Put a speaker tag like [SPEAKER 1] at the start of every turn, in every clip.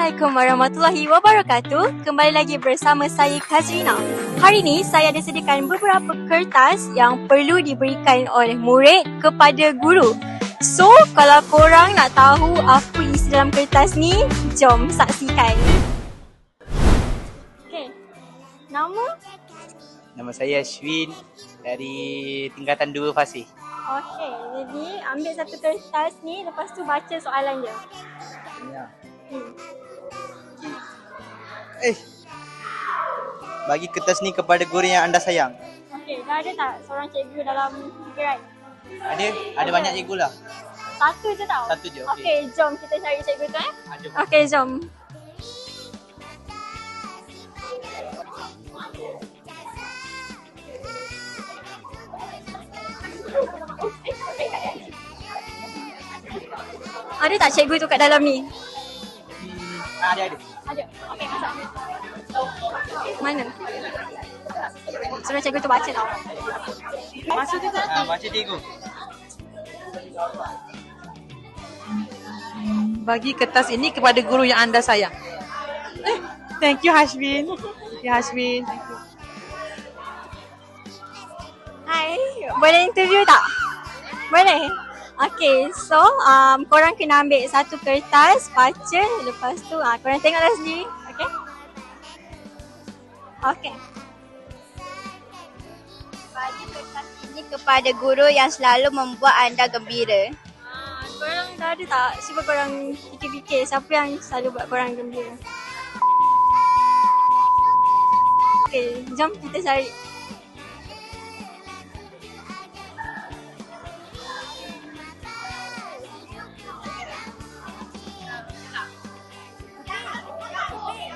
[SPEAKER 1] Assalamualaikum warahmatullahi wabarakatuh. Kembali lagi bersama saya Kazrina. Hari ini saya ada sediakan beberapa kertas yang perlu diberikan oleh murid kepada guru. So, kalau korang nak tahu apa isi dalam kertas ni, jom saksikan. Okay, nama?
[SPEAKER 2] Nama saya Ashwin dari tingkatan 2 Fasih.
[SPEAKER 1] Okay, jadi ambil satu kertas ni, lepas tu baca soalan dia.
[SPEAKER 2] Ya. Bagi kertas ni kepada guru yang anda sayang.
[SPEAKER 1] Okay, dah ada tak seorang cikgu dalam fikiran?
[SPEAKER 2] Ada banyak cikgu lah.
[SPEAKER 1] Satu je tau?
[SPEAKER 2] Satu je, okey.
[SPEAKER 1] Okay, jom kita cari cikgu tu
[SPEAKER 2] Ada.
[SPEAKER 1] Okay, jom. Ada tak cikgu tu kat dalam ni?
[SPEAKER 2] Ada.
[SPEAKER 1] Ada. Okay, masuk. Mana? Suruh cikgu tu baca tau. Masuk juga.
[SPEAKER 2] Baca cikgu.
[SPEAKER 3] Bagi kertas ini kepada guru yang anda sayang. Thank you Hashwin. Hashwin.
[SPEAKER 1] Hai, boleh interview tak? Boleh? Okay, so korang kena ambil satu kertas, baca, lepas tu korang tengoklah sendiri, okay? Okay.
[SPEAKER 4] Bagi kertas ini kepada guru yang selalu membuat anda gembira.
[SPEAKER 1] Korang dah ada tak? Cuba korang fikir-fikir siapa yang selalu buat korang gembira. Okay, jom kita cari.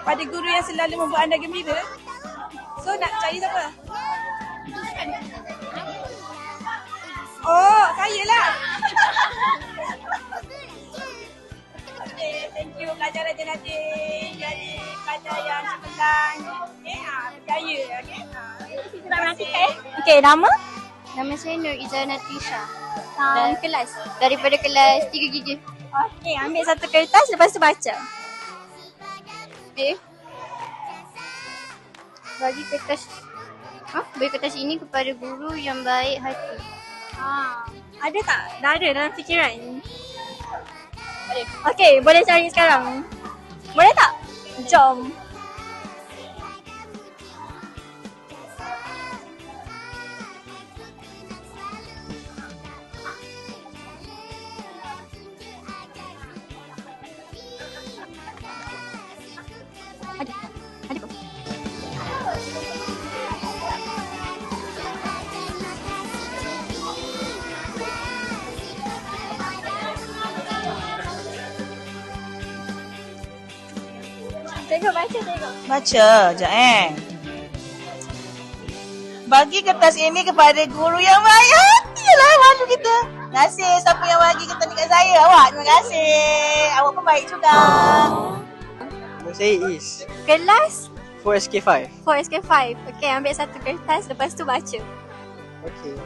[SPEAKER 3] Pada guru yang selalu membuat anda gembira. So nak cari siapa? Oh, saya lah. Okay, thank you pelajar Raja Nadim. Jadi pelajar yang cemerlang. Okay, berjaya. Okay.
[SPEAKER 1] Terima kasih. Okay, nama?
[SPEAKER 4] Nama saya Nur Izzah Natisha.
[SPEAKER 1] Kelas.
[SPEAKER 4] Daripada kelas 3 gigi.
[SPEAKER 1] Okay, ambil satu kertas, lepas tu baca.
[SPEAKER 4] Okay. Bagi kertas ini kepada guru yang baik hati.
[SPEAKER 1] Ada tak? Dah ada dalam fikiran? Ada. Okay, boleh cari sekarang. Boleh tak? Jom. Ada kok. Cikgu baca, cikgu.
[SPEAKER 3] Baca, sekejap Bagi kertas ini kepada guru yang baik hati lah, malu kita. Terima kasih siapa yang bagi kertas ni kat saya. Awak, terima kasih. Awak pun baik juga.
[SPEAKER 2] Nama saya Is.
[SPEAKER 1] Kelas
[SPEAKER 2] 4SK5.
[SPEAKER 1] 4SK5. Okay, ambil satu kertas, lepas tu baca.
[SPEAKER 2] Okey.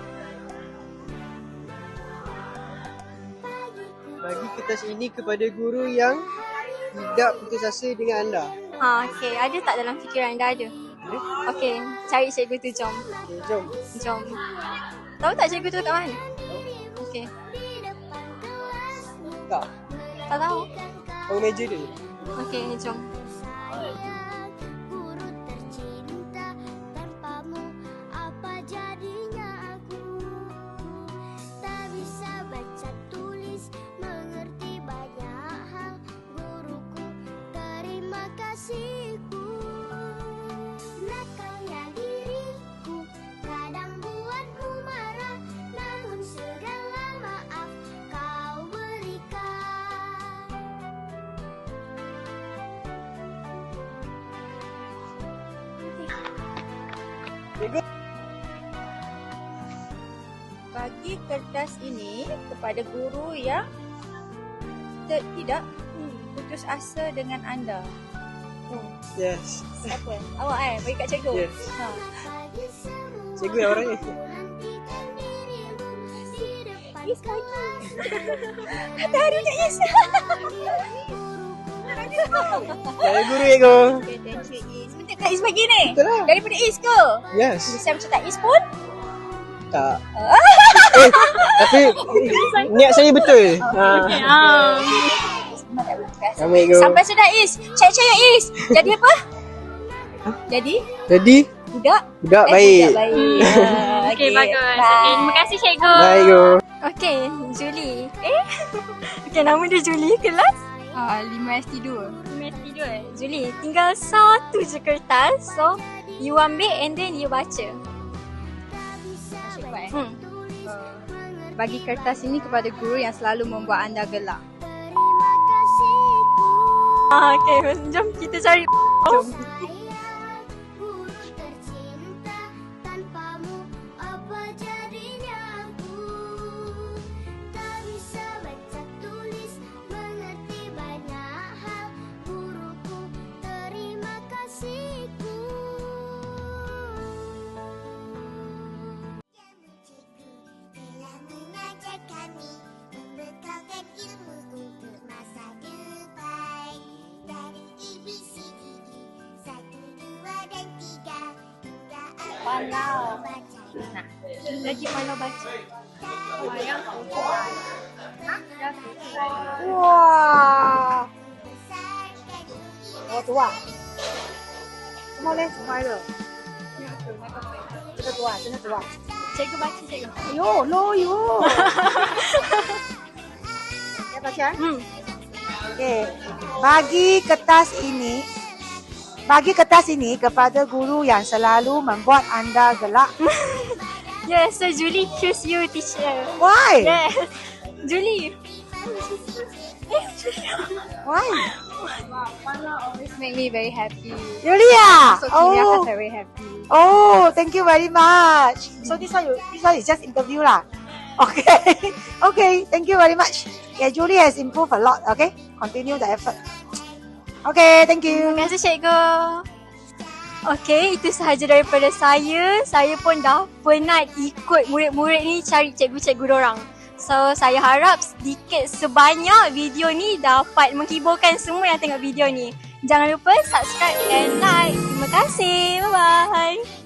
[SPEAKER 2] Bagi kertas ini kepada guru yang tidak putus asa dengan anda.
[SPEAKER 1] Okay. Ada tak dalam fikiran? Dah ada. Okay, cari cikgu tu, jom.
[SPEAKER 2] Okey, jom.
[SPEAKER 1] Jom. Tahu tak cikgu tu kat mana? Okay.
[SPEAKER 2] Tak.
[SPEAKER 1] Tak tahu?
[SPEAKER 2] Tahu meja dia.
[SPEAKER 1] Okay, jom.
[SPEAKER 5] Guru tercinta, tanpamu apa jadinya aku? Tak bisa baca tulis, mengerti banyak hal. Guruku, terima kasihku. Nakalnya diriku, kadang buatku marah, namun segala maaf kau berikan.
[SPEAKER 3] Bagi kertas ini kepada guru yang tidak putus asa dengan anda.
[SPEAKER 2] Yes.
[SPEAKER 3] Siapa? Awak bagi kat cikgu?
[SPEAKER 2] Yes. Cikgu yang orang ni.
[SPEAKER 3] Yes lagi. Kata hari Kak Yes.
[SPEAKER 2] Kepada guru cikgu.
[SPEAKER 4] Okay, thank you Is. Betul ke Is bagi ni?
[SPEAKER 2] Betul lah.
[SPEAKER 4] Daripada Is ke?
[SPEAKER 2] Yes.
[SPEAKER 4] Saya macam tak Is pun?
[SPEAKER 2] Tak. Tapi niat saya betul. Sama cikgu.
[SPEAKER 4] Sampai sudah Is. Cek-cek ya Is. Jadi apa? Jadi?
[SPEAKER 2] Jadi
[SPEAKER 4] Budak?
[SPEAKER 2] budak baik.
[SPEAKER 4] Budak baik.
[SPEAKER 1] Okay, bagus.
[SPEAKER 4] Bye.
[SPEAKER 1] Okay, terima kasih cikgu.
[SPEAKER 2] Baik cikgu.
[SPEAKER 1] Okay, Julie. Okay, nama dia Julie, kelas?
[SPEAKER 4] 5ST2.
[SPEAKER 1] Semester 2. Julie, tinggal satu je kertas. So, you ambil and then you baca.
[SPEAKER 4] Bagi kertas ini kepada guru yang selalu membuat anda gelak.
[SPEAKER 5] Terima kasihku.
[SPEAKER 1] Okay, jom kita cari. Jom.
[SPEAKER 5] Guru tercinta, tanpamu apa jadinya aku? Tak bisa baca tulis, mengerti banyak hal. Guruku, terima kasihku. Jamu cikgu telah mengajar kami, membekalkan ilmu untuk masa depan. Dari ABCDE 1, 2 dan 3 hingga
[SPEAKER 4] Pandau.
[SPEAKER 5] baca.
[SPEAKER 1] Lagi pandai baca.
[SPEAKER 3] Wah.
[SPEAKER 5] Besarkan
[SPEAKER 3] Oh, tu ah. Semua boleh, semua ada. Kita tu ah, sini tu ah.
[SPEAKER 1] Cikgu baca, cikgu.
[SPEAKER 3] Yo, lo yo. Ya baca. Okey. Bagi kertas ini kepada guru yang selalu membuat anda gelak.
[SPEAKER 1] Yes, so Julie choose you, teacher.
[SPEAKER 3] Why?
[SPEAKER 1] Yes. Julie.
[SPEAKER 3] Why?
[SPEAKER 4] Always make me very happy.
[SPEAKER 3] Really ah?
[SPEAKER 4] So kini
[SPEAKER 3] Oh.
[SPEAKER 4] aku very happy.
[SPEAKER 3] Oh, thank you very much. So this one is just interview lah. Okay. Okay, thank you very much. Yeah, Julie has improved a lot. Okay, continue the effort. Okay, thank you.
[SPEAKER 1] Terima kasih, cikgu. Okay, itu sahaja daripada saya. Saya pun dah penat ikut murid-murid ni cari cikgu-cikgu dorang. So, saya harap sedikit sebanyak video ni dapat menghiburkan semua yang tengok video ni. Jangan lupa subscribe and like. Terima kasih. Bye-bye.